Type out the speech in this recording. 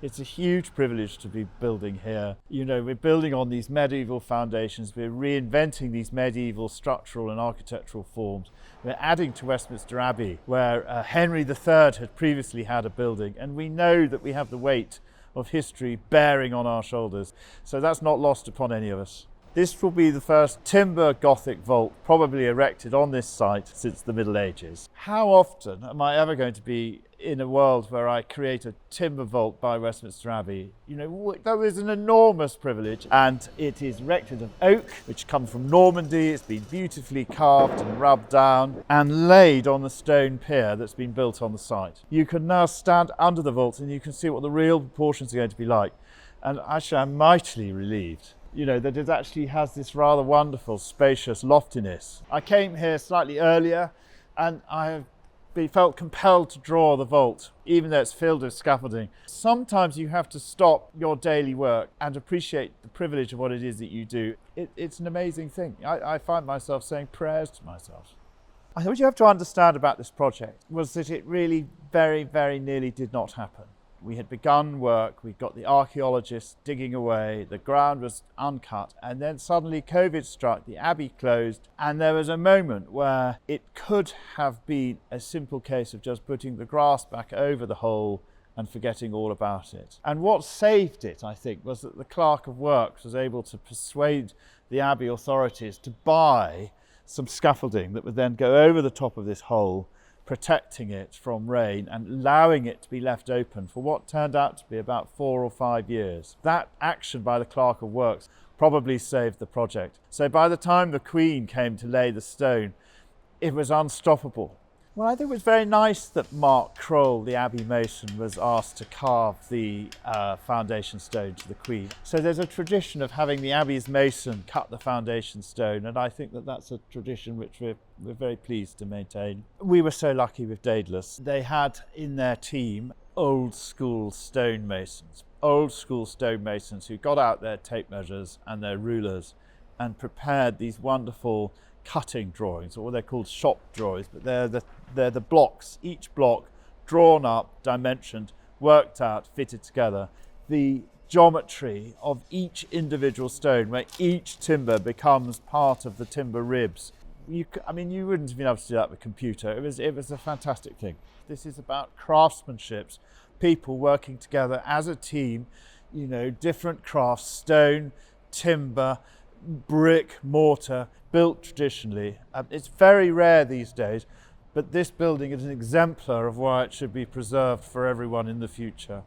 It's a huge privilege to be building here. You know, we're building on these medieval foundations, we're reinventing these medieval structural and architectural forms. We're adding to Westminster Abbey, where Henry III had previously had a building, and we know that we have the weight of history bearing on our shoulders. So that's not lost upon any of us. This will be the first timber Gothic vault probably erected on this site since the Middle Ages. How often am I ever going to be in a world where I create a timber vault by Westminster Abbey? You know, that is an enormous privilege, and it is erected of oak, which comes from Normandy. It's been beautifully carved and rubbed down and laid on the stone pier that's been built on the site. You can now stand under the vault and you can see what the real proportions are going to be like. And actually, I'm mightily relieved, you know, that it actually has this rather wonderful, spacious loftiness. I came here slightly earlier and I have felt compelled to draw the vault, even though it's filled with scaffolding. Sometimes you have to stop your daily work and appreciate the privilege of what it is that you do. It's an amazing thing. I find myself saying prayers to myself. What you have to understand about this project was that it really very, very nearly did not happen. We had begun work, we got the archaeologists digging away, the ground was uncut, and then suddenly COVID struck, the abbey closed, and there was a moment where it could have been a simple case of just putting the grass back over the hole and forgetting all about it. And what saved it, I think, was that the Clerk of Works was able to persuade the abbey authorities to buy some scaffolding that would then go over the top of this hole, protecting it from rain and allowing it to be left open for what turned out to be about 4 or 5 years. That action by the Clerk of Works probably saved the project. So by the time the Queen came to lay the stone, it was unstoppable. Well, I think it was very nice that Mark Kroll, the Abbey mason, was asked to carve the foundation stone to the Queen. So there's a tradition of having the Abbey's mason cut the foundation stone, and I think that that's a tradition which we're very pleased to maintain. We were so lucky with Daedalus. They had in their team old school stonemasons who got out their tape measures and their rulers and prepared these wonderful cutting drawings, or they're called shop drawings, but they're the blocks, each block drawn up, dimensioned, worked out, fitted together. The geometry of each individual stone, where each timber becomes part of the timber ribs. You wouldn't have been able to do that with a computer. It was a fantastic thing. This is about craftsmanship, people working together as a team, you know, different crafts, stone, timber, brick, mortar, built traditionally. It's very rare these days, but this building is an exemplar of why it should be preserved for everyone in the future.